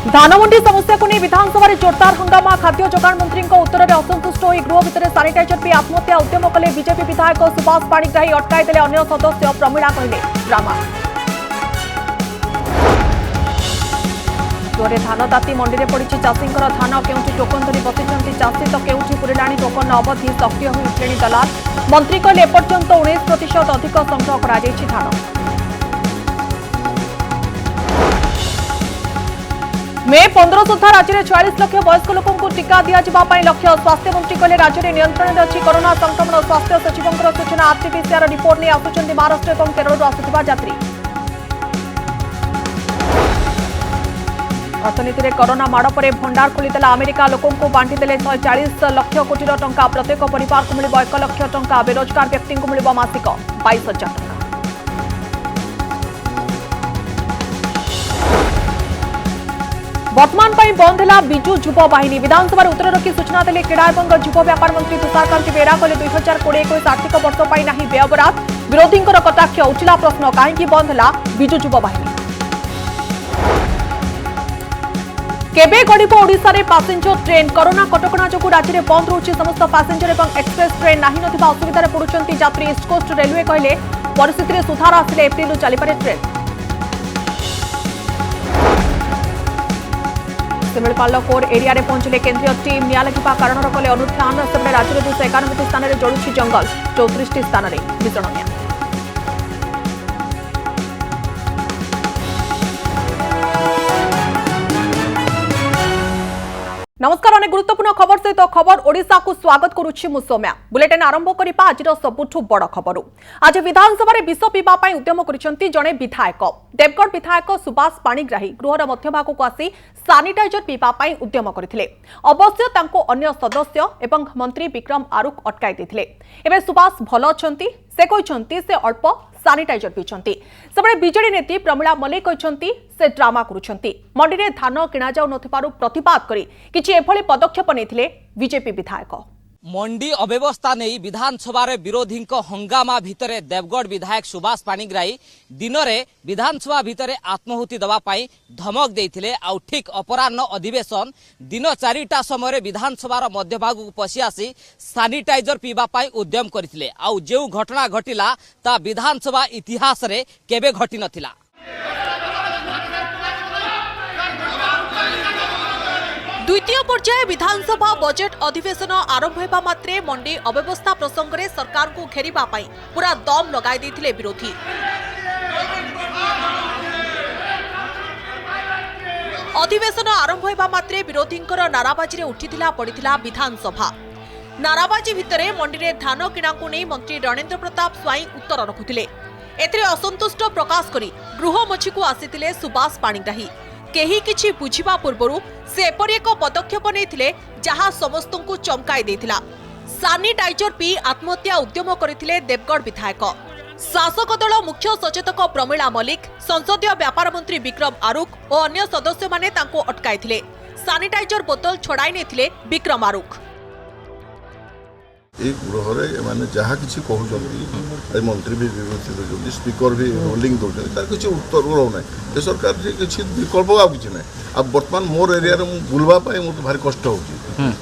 धानमंडी समस्या को नहीं विधानसभा जोरदार हंगामा खाद्य जोगाण मंत्री उत्तर में असंतुष्ट हो गृह भितर सानिटाइजर पी आत्महत्या उद्यम कले बीजेपी विधायक सुभाष पाणिग्राही अटकाईदेले अन्य सदस्य प्रमीला कहले ड्रामा। जोरे धान ताती मंडी में पड़ी चाषी धान केउठी टोकन धरी बसिंट चाषी तो केउठी पुरिलाणी टोकन अवधि सक्रिय हो उठले दलाल मंत्री कहले एपर्यंत 19% अधिक संग्रह करा धान। मे 15 सुधा राज्य में 46 लाख वयस्क लोकों को टीका दिया लक्ष्य स्वास्थ्य मंत्री कहले राज्य में नियंत्रण में अच्छी कोरोना संक्रमण स्वास्थ्य सचिवों सूचना आरटीपीसीआर रिपोर्ट नहीं आसुंच महाराष्ट्र और केरल आसुवा यात्री। अर्थनीति में कोरोना माड़ पर भंडार खोलीदेला अमेरिका लोकों को बांटीदेले 140 लाख कोटी टंका प्रत्येक परिवार को मिल 1 लाख टंका बेरोजगार व्यक्ति को मिल मासिक 22,000 टंका। वर्तमान बंद है विजु युव बाहिनी विधानसभा उत्तर रखी सूचना देले क्रीड़ा और युव व्यापार मंत्री तुषारकांत बेरा कहले 2020-21 आर्थिक वर्ष पर नहीं व्ययबराद विरोधी कटाक्ष उठिला प्रश्न कहीं बंद है विजु युव बाहिनी। केबे गड़िब ओडिशा रे पैसेंजर ट्रेन कोरोना कटकणा जो राज्य में बंद रही समस्त पैसेंजर और एक्सप्रेस ट्रेन नहीं असुविधा पड़ुंट यात्री ईस्टकोस्ट रेलवे कहले परिस्थिति में सुधार आसिले एप्रिल चलीपे ट्रेन। शिमिपाल कोर एरिया रे पहुंचले केंद्रीय टीम निया लगिबा कारण कले अनुध्यान सेबले राज्य में 291 स्थान में जलुछि जंगल 34 स्थान में भीषण निया। नमस्कार अनेक गुरुत्वपूर्ण खबर सहित खबर ओडिशा को स्वागत करुछि मु सौम्या बुलेटिन आरंभ करिपा आज सबुठु बड़ खबर। आज विधानसभा रे विष पीवा पई उद्यम करिसंती जणे विधायक देवगढ़ विधायक सुभाष पाणिग्राही गृहर मध्यभाग को आसी सानिटाइजर पीवा पई उद्यम करथिले अवश्य तांको अन्य सदस्य एवं मंत्री विक्रम आरुख अटकाई देथिले। एबे सुभाष भलो अछंती से कहछंती से अल्प सानिटाइजर पीछंती सबले बीजेडी नेत्री प्रमीला मल्लिक कहछंती से ड्रामा करुछंती मंडी रे धान किना जाउ नथिबारु प्रतिवाद करी किछि एभली पदक्षेप नेथिले बीजेपी विधायक। मंडी अव्यवस्था नहीं विधानसभा विरोधी हंगामा भितर देवगढ़ विधायक सुभाष पाणिग्राही दिन में विधानसभा भितर आत्माहुति दवापाई धमक देते आउ ठीक अपराह्न अधिवेशन दिन 4टा समय विधानसभा मध्यभाग को पशि आसी सानिटाइजर पीवाई उद्यम करते आउ जो घटना घटिला ता विधानसभा इतिहास रे केबे घटी नथिला। द्वितीय पर्याय विधानसभा बजेट अधिवेशन आरंभ होगा मात्रे मंडी अव्यवस्था प्रसंग में सरकार को घेरिबा पाई पूरा दम लगाई देथिले विरोधी। अधिवेशन आरंभ होगा मात्रे विरोधी नाराबाजी उठिथिला पड़िथिला विधानसभा। नाराबाजी भितरे मंडी रे धान किणा को नहीं मंत्री रणेंद्र प्रताप स्वाई उत्तर रखुथिले। एथिरे असंतुष्ट प्रकाश करी गृहमछी को आसीथिले सुभाष पाणिग्राही। केही किछि बुझिबा पूर्वरु से एपरि एक पदक्षेप नेथिले जहां समस्त को चमकाई देथिला। सानिटाइजर पी आत्महत्या उद्यम करथिले देवगढ़ विधायक। शासक दल मुख्य सचेतक प्रमीला मल्लिक संसदीय व्यापार मंत्री विक्रम आरुख और अन्य सदस्य माने तांको अटकाईथिले। सानिटाइजर बोतल छड़ाई नेथिले विक्रम आरुख। गृह माने जहाँ किसी कहते मंत्री भी विवृत्ति दौरान स्पीकर भी रोलिंग दौरान तार किसी उत्तर रोना ये सरकार किसी विकल्प आ कि ना अब बर्तमान मोर एरिया बुलवाई मत भारी कष्ट हो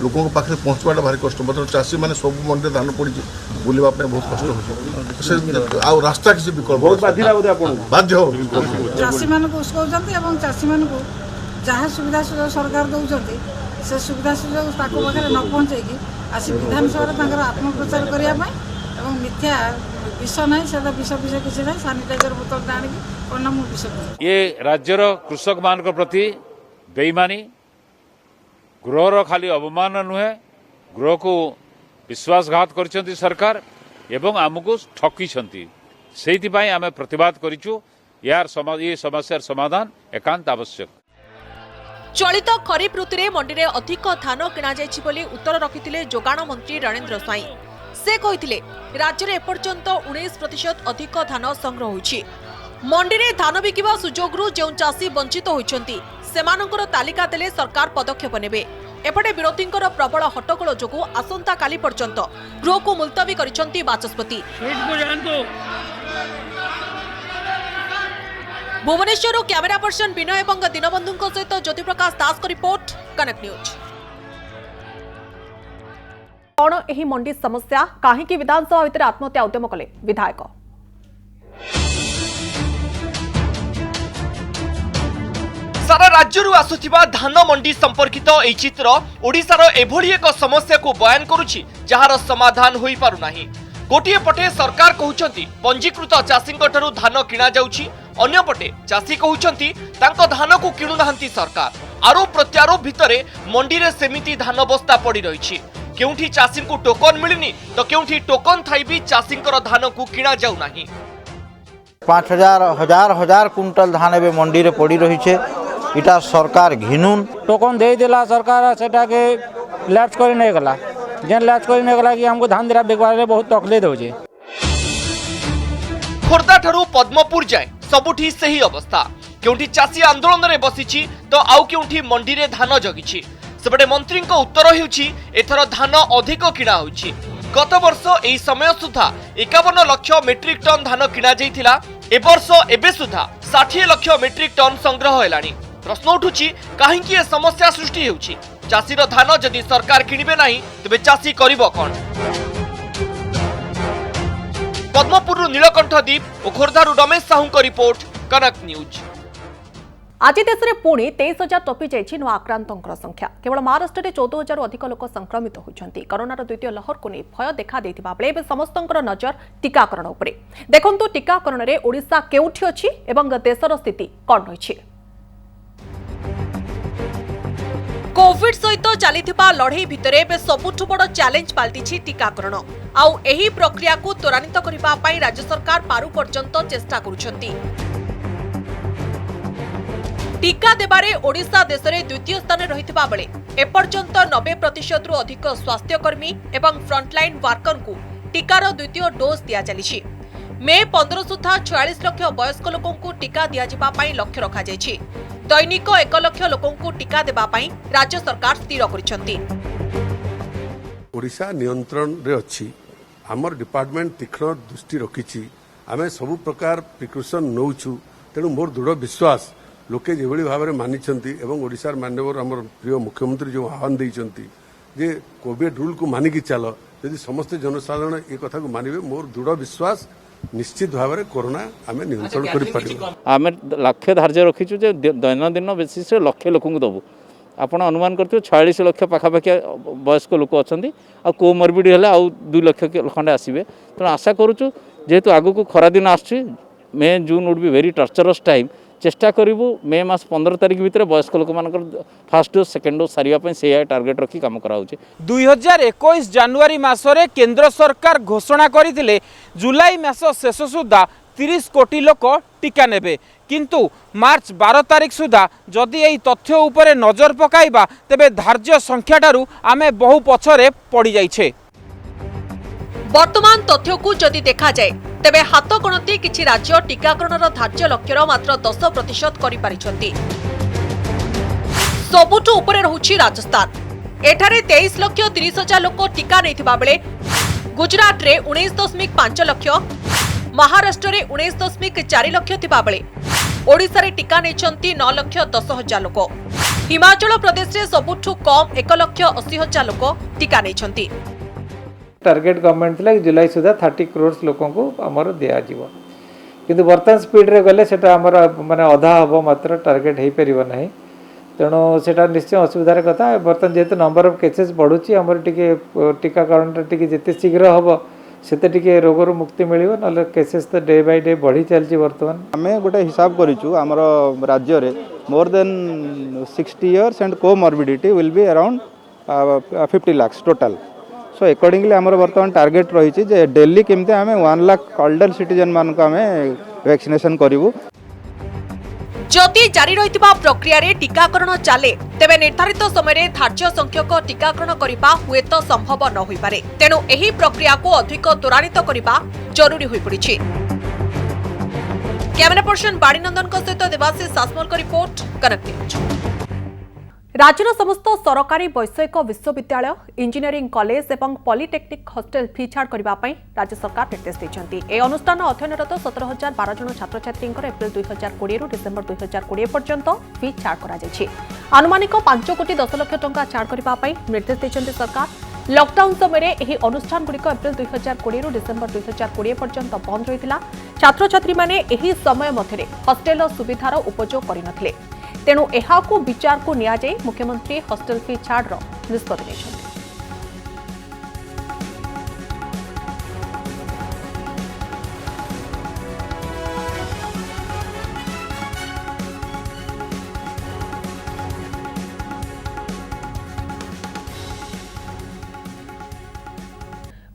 लोकों पाखे पहुँचवाटा भारी कष्ट मतलब चाषी मैंने सब मंडी धान पड़ी बुलवाई बहुत कष्ट हो रास्ता किसी विकल्प बाध्य चाषी मान चाषी मान जहाँ सुविधा सुजोग सरकार दौरान से सुविधा सुजोग पाखे न पहुँचे आसी विधानसभा आत्मप्रचार करने मिथ्या विष ना से विष विष किसी ना सानिटाइजर बोतल आने विष ये राज्यर कृषक मान प्रति बेईमानी गृहर खाली अवमान नुहे गृह को विश्वासघात कर सरकार एवं आमको ठकी से आम प्रतिवाद करूँ यार ये समस्यार समाधान एकांत आवश्यक। चलित खरीफ ऋतु में मंडी में अधिक धान किणा जाइछि बोली उत्तर रखिथिले जोगाण मंत्री रणेंद्र स्वाई। से कहिथिले राज्य में एपर्यंत 19% अधिक धान संग्रह होइछि। मंडी में धान बिकिबा सुजोगरु जो चाषी वंचित होइछंती सेमानकर तालिका देले सरकार पदक्षेप नेबे। एपटे विरोधींकर प्रबल हट्टगोल जोगु आसंता काली पर्यंत गृह को मुलतवी करिसंती बाचस्पति। भुवनेश्वर कैमेरा पर्सन विनय एवं दीनबंधु सहित ज्योतिप्रकाश दास को रिपोर्ट कनेक्ट न्यूज। कौन एही मंडी समस्या काहेकि विधानसभा भितर आत्महत्या उद्यम कले विधायक। सारा राज्यरू आसुथिबा धान मंडी संपर्कित एई चित्र ओडिसार एभली एक समस्या को बयान करुछि जहार समाधान होई पारु नाही। गोटिए पटे सरकार कहउछंती पंजीकृत चाषींक ठारू धान किणा जाउछि, अन्य पटे चाषी कहउछंती तांको धान को किणु नाहंती सरकार। आरोप प्रत्यारोप भितरे मंडी रे सेमिति धान बस्ता पड़ी रहिछि। केउठी चाषी को टोकन मिलिनी तो केउठी टोकन थाई भी चाषींकर धान को किणा जाउ नाही। 5000 हजार हजार कुंटल धान एवं मंडी रे पड़ी रही है। इटा सरकार घिनुन टोकन दे देला सरकार सेटा के लैप्स कर नहीं गला जेन लैप्स कर नहीं गला कि हमको धान देरा बेगवारे बहुत तकलीफ होजे। खोर्धा ठारू पद्मपुर जाए सबुठी सही अवस्था। केउठी चाषी आंदोलन रे बसिछि तो आउ केउठी मंडी रे धान जगिछि। सेबडे मंत्री को उत्तर हेउछि एथर धान अधिक किणा होछि। गत वर्ष एही समय सुधा 51 लाख मेट्रिक टन धान किणा जाइथिला। ए वर्ष एबे सुधा 60 लाख मेट्रिक टन संग्रह हेलानी। प्रश्न उठुछि काहेकि ए समस्या सृष्टि हेउछि। चाषीर धान जदि सरकार किनिबे नाही तबे चाषी करिवो कोन। पद्मपुरु नीलकंठ दीप और खोर्धारु रमेश साहू को रिपोर्ट कनक न्यूज। आज देश में पुणी 23,000 टपी जाइछि नुआ आक्रांतों संख्या। केवल महाराष्ट्र में 14,000 अधिक लोक संक्रमित होइछन्ति। कोरोनार द्वितीय लहर को नहीं भय देखा देथिबा बेले एबे समस्तंकर नजर टीकाकरण उपरे। देखंतु टीकाकरण रे ओडिशा केउठी अछि एवं देशर स्थिति कोन होइछि। कोविड सहित चलिथिबा लड़ाई भितरे एबे सबुठु बड़ चैलेंज पाल्टिछि टीकाकरण। आउ एही प्रक्रिया को त्वरान्वित करिबा पई राज्य सरकार पारु पर्यंत चेष्टा करुछन्ति। टीका देबारे ओडिशा देश में द्वितीय स्थान रहिथिबा बेले एपर्यंत 90% रु अधिक स्वास्थ्यकर्मी एवं फ्रंटलाइन वर्कर को टीकार द्वितीय डोज दिया चलिछि। मे 15 सुधा 46 लाख वयस्क लोकों को टीका दिया जिबा पई लक्ष्य रखा जायछि। दैनिक 1 लाख लोकों को टीका देबा पई राज्य सरकार स्थिर करिसंती। ओडिशा नियंत्रण रे अछि। हमर डिपार्टमेंट तीक्ष्ण दृष्टि रखिछि। आमे सब प्रकार प्रिकॉशन नौछु। तेणु मोर दृढ़ विश्वास लोके जेभली भाव में मानिछंती एवं ओडिशार माननीय हमर प्रिय मुख्यमंत्री जो आह्वान दैछंती जे कोविड रूल को मानिकी चल यदि समस्त जनसाधारण ए कथा को मानिबे मोर दृढ़ विश्वास निश्चित भाव में कोरोना आमे नियंत्रण करि पारिबो। आमे लक्ष्य धार्य रखिछु जे दैनंदिन बेसिस रे लक्ष्य लोक को दबु। आपण अनुमान करथियो 46 लाख पाखापाखि वयस्क लोक अछंती आ कोमॉर्बिड हेले आ 2 लाख खंडे आसीबे। त आशा करूछु जेहेतु आगु को खरा दिन आछि मे जून वुड बी वेरी टर्चरस टाइम। चेष्टा करूँ मे मास 15 तारिख भितर वयस्क लोक मानकर फास्ट डोज सेकेंड डोज सारिया से टार्गेट रखी काम करा 2021 जानुआरी मासरे केंद्र सरकार घोषणा करथिले जुलाई मास शेष सुधा 30 कोटी लोक टीका नेबे। किंतु मार्च 12 तारिख सुधा जदि एही तथ्य उपरे नजर पकाइबा तेबे धार्य संख्या ठारू आमे बहु पछरे पड़ी जाइछे। वर्तमान तथ्य को जदि देखा जाए तेबे हाथ गणती किछि राज्य टीकाकरण धार्य लक्ष्यर मात्र 10% करि पारिछन्ति। सबुठु उपरे रहुछि राजस्थान। एठारे 23,30,000 लोक टीका नैथिबा बेले गुजरात रे 19.5 लाख, महाराष्ट्र रे 19.4 लाख थिबा बेले ओडिसा रे टीका नैछन्ति 9,10,000 लोक। हिमाचल प्रदेश रे सबुठु कम 1,80,000 लोक टीका नैछन्ति। टार्गेट गवर्नमेंट थिला कि जुलाई सुधा 30 करोड़ लोकों को आमर दिया जीवो। किंतु वर्तमान स्पीड रे गले सेटा आमर माने आधा हबो मात्र टार्गेट हे परिबो नाही। तेणु सेटा निश्चय असुविधार कथा। वर्तमान जेहेतु नंबर ऑफ केसेस बढ़ुची आमर टिके टीकाकरण टिके जेते शीघ्र हबो सेते टिके रोगरु मुक्ति मिलिबो। नले केसेस तो डे बाय डे बढ़ी चलची। वर्तमान आमे गोटे हिसाब करिछु हमर राज्य रे more than 60 years and comorbidity will be around 50 lakh total. So accordingly आमर वर्तमान टार्गेट रही जे डेली केमते आमे 1 लाख ओल्डर सिटीजन मान को आमे वैक्सीनेशन करिवु। जदि जारी रहितबा प्रक्रिया रे टीकाकरण चाले तेबे निर्धारित समय रे धार्य संख्यक टीकाकरण करिबा हुएत संभव न होई पारे। तेनु एही प्रक्रिया को अधिक त्वरान्वित करिबा जरूरी होई पड़िछि। कैमरा पर्सन बाड़ी नंदन सहित देवाशीष सासमल का रिपोर्ट कनेक्ट न्यूज। राज्यर समस्त सरकारी वैषयिक विश्वविद्यालय इंजीनियरिंग कॉलेज और पॉलिटेक्निक हॉस्टल फी छाड़ करने राज्य सरकार निर्देश देते। यह अनुष्ठान अध्ययनरत 17,012 जन छात्र छात्री एप्रिल 2020 रु डिसेम्बर 2020 पर्यंत फी छाड़ कर आनुमानिक 5 कोटी 10 लाख टंका छाड़ करने निर्देश देते सरकार। लॉकडाउन समय यह अनुष्ठान गुड़िक एप्रिल 2020 रु डिसेम्बर 2020 पर्यंत बंद रही। छात्र छात्री माने एही समय मध्य हॉस्टेल सुविधार उपयोग करनथिले, तेणु एहाकु विचार को निया जाय मुख्यमंत्री हॉस्टेल फी छाड़ निष्पत्ति नेछन्ति।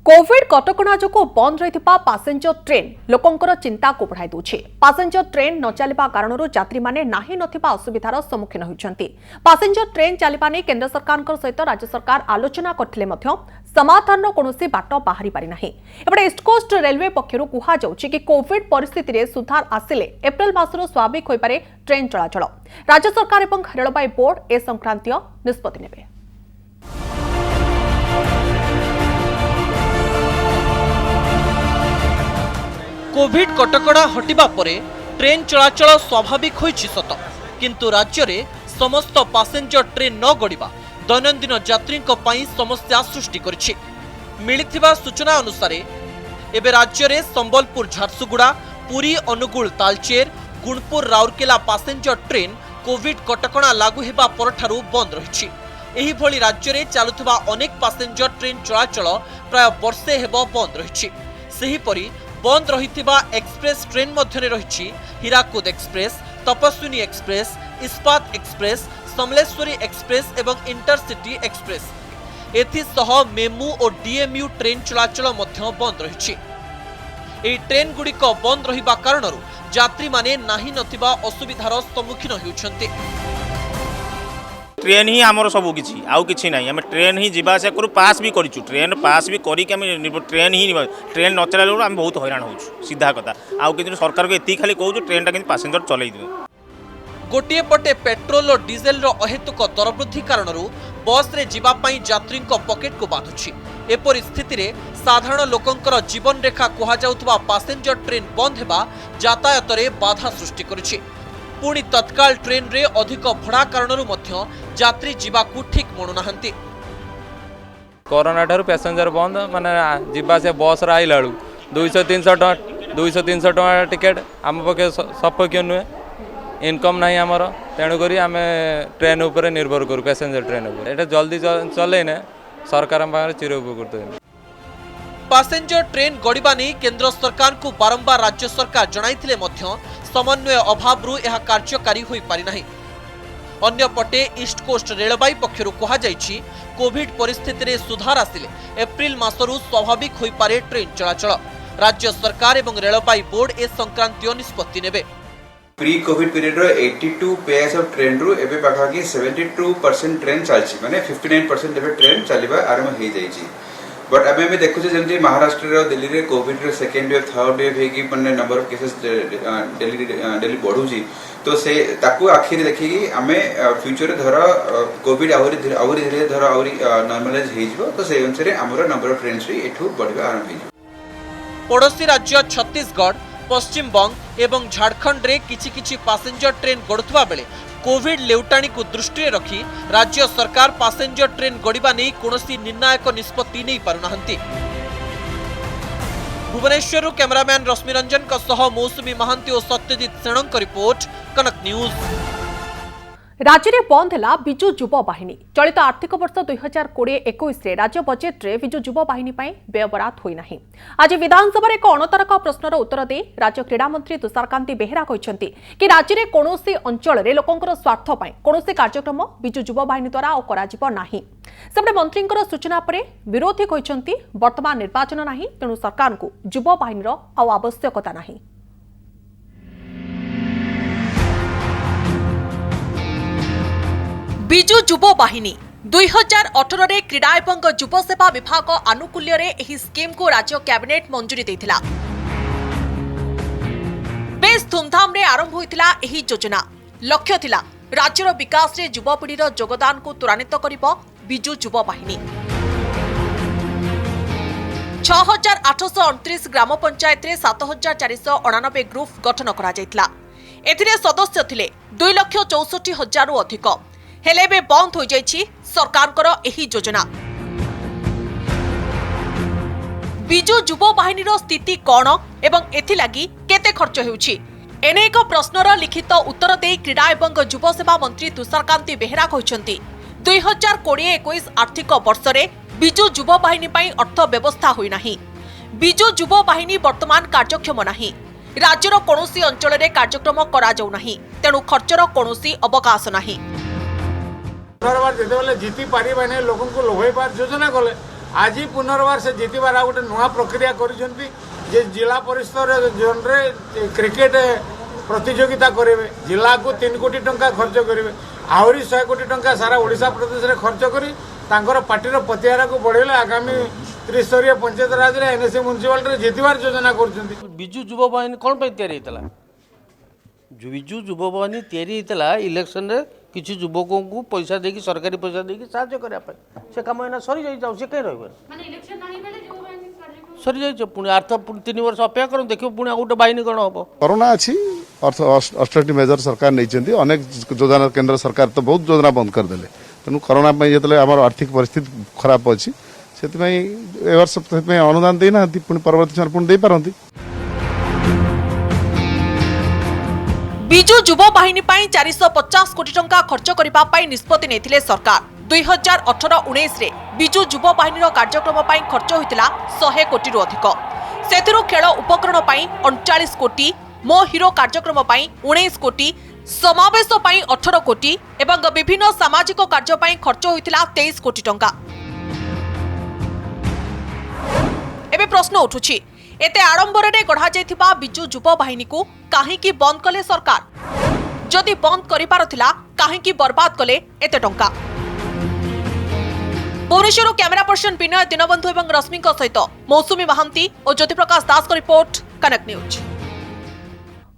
कोविड कटकणा जो बंद रही पैसेंजर ट्रेन लोकंकर चिंता को बढ़ाई दूचे। पैसेंजर ट्रेन न चलवा कारण यात्री माने नाही नथिबा असुविधार सम्मुखीन होइछन्ति। पैसेंजर ट्रेन चलिबा नै केंद्र सरकार सहित राज्य सरकार आलोचना करथिले मध्य समाधान कोनोसी बाट बाहरी पारि नाही। एपटे ईस्ट कोस्ट रेलवे पक्षरु कुहा जाउछि कि कोविड परिस्थिति रे सुधार आसिले एप्रिल मासरो स्वाभाविक होई पारे ट्रेन चलाचल। राज्य सरकार एवं रेलवे बोर्ड ए संक्रांतीय निष्पत्ति नेबे। कोविड कटकणा हटिबा परे ट्रेन चलाचल स्वाभाविक होइछि सत, किंतु राज्य रे समस्त पैसेंजर ट्रेन न गड़िबा दैनंदिन यात्रींक पई समस्या सृष्टि करिछि। मिलिथिबा सूचना अनुसार एबे राज्य रे Sambalpur Jharsuguda, Puri Angul Talcher, Gunupur Rourkela passenger train covid कटकणा लागू हेबा परठारु बंद रहिछि। एही भली राज्य रे चालुथिबा अनेक पैसेंजर ट्रेन चलाचल प्राय वर्षे हेबो बंद रहिछि। सेही परी बंद रहिथिबा एक्सप्रेस ट्रेन मध्यरे रहिछि Hirakud express, Tapaswini express, Ispat express, Samaleswari express एवं इंटरसिटी एक्सप्रेस। एथिसह मेमू और डीएमयू ट्रेन चलाचल मध्य बंद रहिछि। एही ट्रेन गुड़िक बंद रहिबा कारणरु यात्री माने नाही नथिबा असुविधार सम्मुखीन हेउछन्ति। ट्रेन ही आमर सब किसी आउ कि ना आम ट्रेन ही जावा आसा करूँ, पास भी करूँ, ट्रेन पास भी करके ट्रेन ही ट्रेन न चला आम बहुत हैरान हो सीधा कथा। आउ कि सरकार को एति खाली कहूँ ट्रेन टा पैसेंजर चल गोटे पटे पेट्रोल और डीजेल अहेतुक दर वृद्धि कारणरू बस रे जीवा पई यात्रींक पॉकेट को बांधुछि। एपरि स्थिति रे साधारण लोकंकर जीवन रेखा कहा जाउतबा पैसेंजर ट्रेन बंद हेबा यातायात रे बाधा सृष्टि करिछि। पुणी तत्काल ट्रेन रे अधिक भड़ा कारणरू मध्य यात्री जीवाकू ठीक मनु नाहंती। कोरोना ठारू पैसेंजर बंद माने जीवा से बस रे आइला 200-300 टका टिकेट आम पक्षे सपक्ष नुहे, इनकम नहीं आमर, तेणुक आम ट्रेन उपर निर्भर करूँ पैसेंजर ट्रेन उपर। एटा जल्दी चलेने सरकार चिर उपकृत। पैसेंजर ट्रेन गड़िबा नहीं केंद्र सरकार को बारंबार राज्य सरकार जणाइथिले मध्य समन्वय अभावरू यह कार्यकारी होई पारि नाही। अन्य पटे ईस्ट कोस्ट रेलवे पक्षरु कहा जाइछि कोविड परिस्थिति रे सुधार आसिले एप्रिल मासरू स्वाभाविक होई पारे ट्रेन चलाचल। राज्य सरकार एवं रेलवे बोर्ड ए संक्रांतीय निष्पत्ति नेबे। प्री कोविड पीरियड रो 82 पेयर्स ऑफ ट्रेन रू एबे पाखाकी 72% ट्रेन चलछि, माने 59% एबे ट्रेन चलिबा आरंभ हे जाइछि। बट अबे में देखु जे महाराष्ट्र रो दिल्ली रे कोविड रे सेकंड वेव थर्ड वेव हे कि माने नंबर ऑफ केसेस डेली बढ़ु छी, तो से ताकू आखिर देखि आमे फ्यूचर रे धर कोविड आउरी धीरे धर आउरी नॉर्मलाइज हे जिवो, तो से अनुसार हमर नंबर ऑफ ट्रेन्स रे एठू बढ़िबा आरंभ हे। पड़ोसी राज्य छत्तीसगढ़, पश्चिम बंग एवं झारखंड रे किछि पैसेंजर ट्रेन गड़ुवा बेले कोविड लेउटाणी को दृष्टि रखी राज्य सरकार पैसेंजर ट्रेन गड़िबा नहीं कोनोसी निर्णायक निष्पत्ति नहीं पारुनाहंती। भुवनेश्वर कैमरामैन रश्मि रंजन का सह मौसुमी महांती और सत्यजित सेणंक रिपोर्ट, कनक न्यूज। राज्य में बंद है विजु युवा बाहिनी। चलित आर्थिक वर्ष 2020-21 राज्य बजेट रे विजु युवा बाहिनी व्ययबराद होना। आज विधानसभा एक अणतरक प्रश्नर उत्तर दे राज्य क्रीड़ा मंत्री तुषारकांति बेहेरा कहते कि राज्य में कौन अंचल लोकंर स्वार्थ कौन कार्यक्रम विजु युवा बाहिनी द्वारा सेपटे मंत्री सूचना पर विरोधी कहते वर्तमान निर्वाचन नहीं, तेणु सरकार को युवा बाहिनी आवश्यकता नहीं। विजु युव बाहिनी 2018 रे क्रीड़ा एवं युव सेवा विभाग आनुकूल्य रे एही स्कीम को राज्य कैबिनेट मंजूरी देथिला। बेस धूमधाम रे आरंभ होइतिला एही योजना। लक्ष्य थिला राज्यर विकास रे युवपीढ़ीर योगदान को त्वरान्वित करिब बिजु युवा बाहिनी। 6829 ग्राम पंचायत रे 7498 ग्रुप गठन करा जायतिला। एथिरे सदस्य थिले 2,64,000 रु अधिक। हेले बे बंद हो जायछि सरकारकर एही योजना। बिजु युवा बाहिनीर स्थिति कौन एवं एथिलागी केते खर्च हेउछि एने एक प्रश्नर लिखित उत्तर दे क्रीड़ा एवं युव सेवा मंत्री तुषारकांति बेहेरा कहते 2020-21 आर्थिक वर्ष रे बिजु युवा बाहिनी पई अर्थ व्यवस्था होई नाही। बिजु युवा बाहिनी वर्तमान कार्यक्षम नाही। राज्यर कोनोसी अंचल रे कार्यक्रम करा जाउ नाही, तेनु खर्चर कोनोसी अवकाश नाही। पुनर्बार जेतेबेले जीति पारिबाने लोकन को लोभै पार योजना कले आज पुनर्बार से जीतबार आ गोटे नुआ प्रक्रिया करिसेंती जे जिला परिषद जोन रे क्रिकेट प्रतियोगिता करेंगे। जिला को 3 कोटी टंका खर्च करेंगे, आहरी 100 कोटी टंका सारा ओडिशा प्रदेश रे खर्च करी तांकर पार्टीर प्रतिहारा को बढ़ेले आगामी त्रिस्तरीय पंचायत राज रे एनएसए म्युनिसिपालिटी रे जीतबार योजना करछंती। बिजु युवा बाहिनी कोन पे तयारी हेतला? बिजु युवा बाहिनी तयारी हेतला इलेक्शन रे किछि युवकों को पैसा देकी सरकारी पैसा देकी साहाय्य करा पे से काम एना सरी जाई जाउ से कहि रहबे माने इलेक्शन नाही बेले युवा बाहिनी सरी जाई पुणी अर्थ 3 वर्ष अपेक्षा करू देखियो पुणी गोटे बाहिनी कोन हबो। कोरोना अछि अर्थ ऑस्टेरिटी मेजर सरकार नहीं अनेक योजना केंद्र सरकार तो बहुत योजना बंद कर देले तेणु कोरोना जो आम आर्थिक परिस्थिति खराब अच्छी से वर्ष अनुदान देना पुणी परवर्ती समय पुणी दे पारंती। बिजु युवा बाहिनी पई 450 कोटी टंका खर्च करिबा पई निष्पत्ति नेथिले सरकार। 2018-19 रे बिजु युवा बाहिनीर कार्यक्रम पई खर्च होइतिला 100 कोटी रु अधिक। सेथिरो खेल उपकरण पई 39 कोटी, मो हीरो कार्यक्रम पई 19 कोटी, समावेश पई 18 कोटी एवं विभिन्न सामाजिक कार्य पई खर्च होइतिला 23 कोटी टंका। एबे प्रश्न उठुछि एते आडंबर रे गढ़ा जायथिबा बिजु युवा बाहिनी को काहेकि बंद कले सरकार? जदि बंद करि पारथिला काहेकि बर्बाद कले एते टंका? भुवनेश्वर कैमेरा पर्सन विनय दीनबंधु एवं रश्मिक सहित मौसुमी महांती और ज्योतिप्रकाश दास को रिपोर्ट, कनेक्ट न्यूज।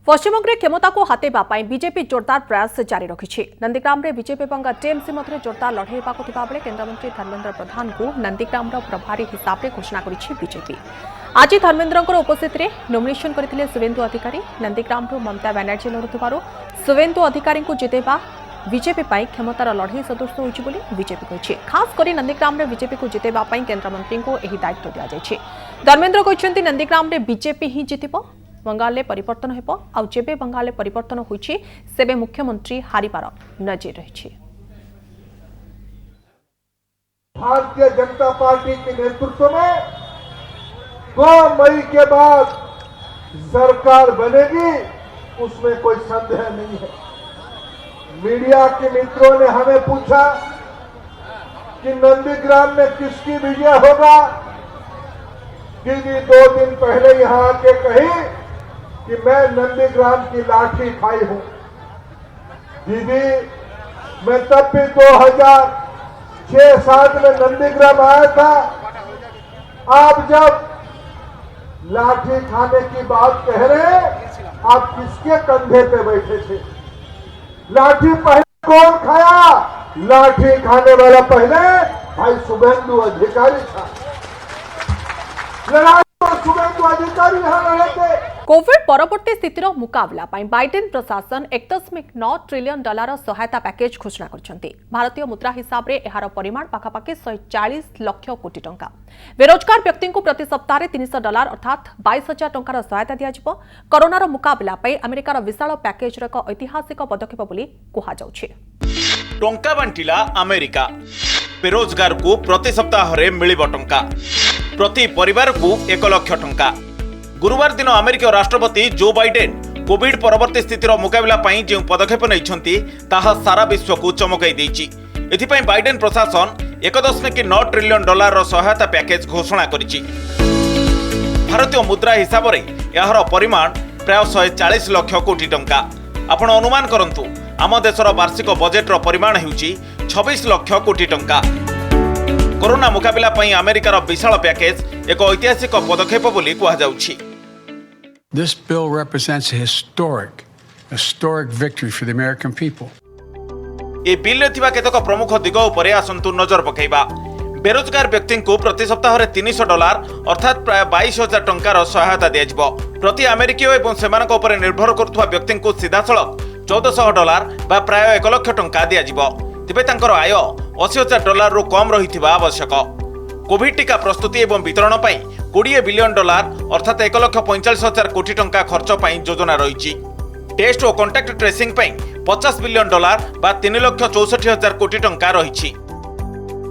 पश्चिमबंग क्षमता को हातेबा बीजेपी जोरदार प्रयास जारी रखी। नंदीग्राम में बीजेपी और टीएमसी मध्य जोरदार लड़ाई बेले केन्द्रमंत्री धर्मेन्द्र प्रधान को नंदीग्राम प्रभारी हिसाब से घोषणा करी बीजेपी। आज धर्मेन्द्र उपस्थित में नॉमिनेशन करते शुभेन्दु अधिकारी। नंदीग्राम ममता बनर्जी लड़ुवर शुभेन्दु अधिकारी को जितेबा बीजेपी क्षमतार लड़ाई सदृश होगी बीजेपी कही। खास कर नंदीग्राम में बीजेपी को जितेबा केन्द्रमंत्री को यह दायित्व दि जाए। धर्मेन्द्र कहते नंदीग्राम में बीजेपी ही जितिब, बंगाल में परिवर्तन हेब, आउ जेबे बंगाल में परिवर्तन होइछि सेबे मुख्यमंत्री हारिबार नजीर रही। भारतीय जनता पार्टी के नेतृत्व में 2 मई के बाद सरकार बनेगी, उसमें कोई संदेह नहीं है। मीडिया के मित्रों ने हमें पूछा कि नंदीग्राम में किसकी विजय होगा। दीदी 2 दिन पहले यहां आके कही कि मैं नंदीग्राम की लाठी खाई हूं। दीदी मैं तब भी 2006-7 में नंदीग्राम आया था। आप जब लाठी खाने की बात कह रहे हैं, आप किसके कंधे पे बैठे थे? लाठी पहले कौन खाया? लाठी खाने वाला पहले भाई शुभेन्दु अधिकारी था। लड़ाई तो शुभेन्दु अधिकारी यहां रहे थे। कोविड परवर्ती स्थितिर मुकाबला बाइडेन प्रशासन $1.9 ट्रिलियन सहायता पैकेज घोषणा करछंती। भारतीय मुद्रा हिसाब रे एहार परिमाण पाखापाखि 140 लाख कोटी टंका। बेरोजगार व्यक्ति को प्रति सप्ताह $300 अर्थात 22,000 टंकार सहायता दिया जिवो। कोरोनार मुकाबला अमेरिकार विशाल पैकेज एक ऐतिहासिक पदक्षेप बोली कुहा जाउछि। टंका बांटिला अमेरिका। बेरोजगार को प्रति सप्ताह रे मिलिबो टंका, प्रति परिवार को 1 लाख टंका। गुरुवार दिन अमेरिका राष्ट्रपति जो बाइडेन कोविड परवर्ती स्थितिर मुकाबला पई जो पदक्षेप नैछंती ताहा सारा विश्व को चमकाई देछि। एथिपई बाइडेन प्रशासन $1.9 ट्रिलियन सहायता पैकेज घोषणा करिछि। भारतीय मुद्रा हिसाब रे एहार परिमाण प्राय 140 लाख कोटी टंका। आपण अनुमान करंतु आम देशर वार्षिक बजेटर परिमाण हेउछि 26 लाख कोटी टंका। कोरोना मुकाबला पई अमेरिकार विशाल पैकेज एक ऐतिहासिक पदक्षेप बोली कुहा जाउछि। This bill represents a historic victory for the American people. A bill रे थिबा केतक प्रमुख दिग उपरे आसंतु नजर पकेइबा। बेरोजगार व्यक्ति को प्रति सप्ताह $300 अर्थात प्राय 22,000 टंकार सहायता दिया। प्रति अमेरिकीय एवं सेमानक उपरे निर्भर करुवा व्यक्ति को सीधासलख $1,400 बा प्राय 1 लाख टंका दिया। तेबे तांकर आय $80,000 रु कम रहिथिबा आवश्यक। कोविड टीका प्रस्तुति एवं वितरण पई $20 बिलियन अर्थात 1,45,000 कोटी टंका खर्च पई योजना रही। टेस्ट और कॉन्टैक्ट ट्रेसिंग पई $50 बिलियन बा 3,64,000 कोटी टंका रही।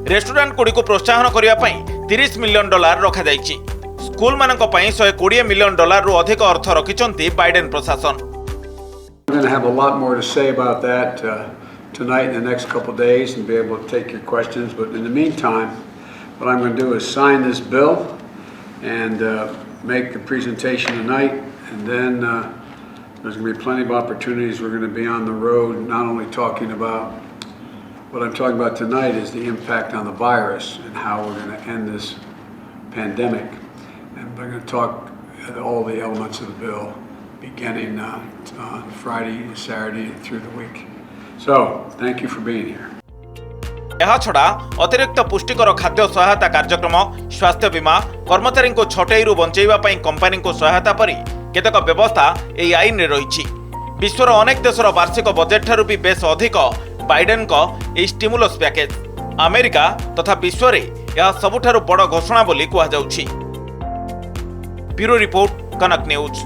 रेस्टोरेंट गुड़ी को प्रोत्साहन करने पई $30 मिलियन रखा जाइछि। स्कूल मानक पई $120 मिलियन रु अधिक अर्थ रखिछन्ति बाइडेन प्रशासन। We're going to have a lot more to say about that tonight in the next couple of days and be able to take your questions. But in the meantime, what I'm going to do is sign this bill and make the presentation tonight. And then there's going to be plenty of opportunities. We're going to be on the road, not only talking about what I'm talking about tonight is the impact on the virus and how we're going to end this pandemic. And we're going to talk all the elements of the bill beginning on Friday, Saturday, and through the week. So, thank you for being here. ଏହା ଛଡ଼ା ଅତିରିକ୍ତ ପୁଷ୍ଟିକର ଖାଦ୍ୟ ସହାୟତା କାର୍ଯ୍ୟକ୍ରମ, ସ୍ୱାସ୍ଥ୍ୟ ବୀମା, କର୍ମଚାରୀଙ୍କୁ ଛଟେଇରୁ ବଞ୍ଚାଇବା ପାଇଁ କମ୍ପାନୀଙ୍କୁ ସହାୟତା ପରି କେତେକ ବ୍ୟବସ୍ଥା ଏହି ଆଇନରେ ରହିଛି। ବିଶ୍ୱର ଅନେକ ଦେଶର ବାର୍ଷିକ ବଜେଟ୍ ଠାରୁ ବି ବେଶ ଅଧିକ ବାଇଡେନଙ୍କ ଏହି ଷ୍ଟିମୁଲସ୍ ପ୍ୟାକେଜ। ଆମେରିକା ତଥା ବିଶ୍ୱରେ ଏହା ସବୁଠାରୁ ବଡ଼ ଘୋଷଣା ବୋଲି କୁହାଯାଉଛି। Bureau report, Kanak news.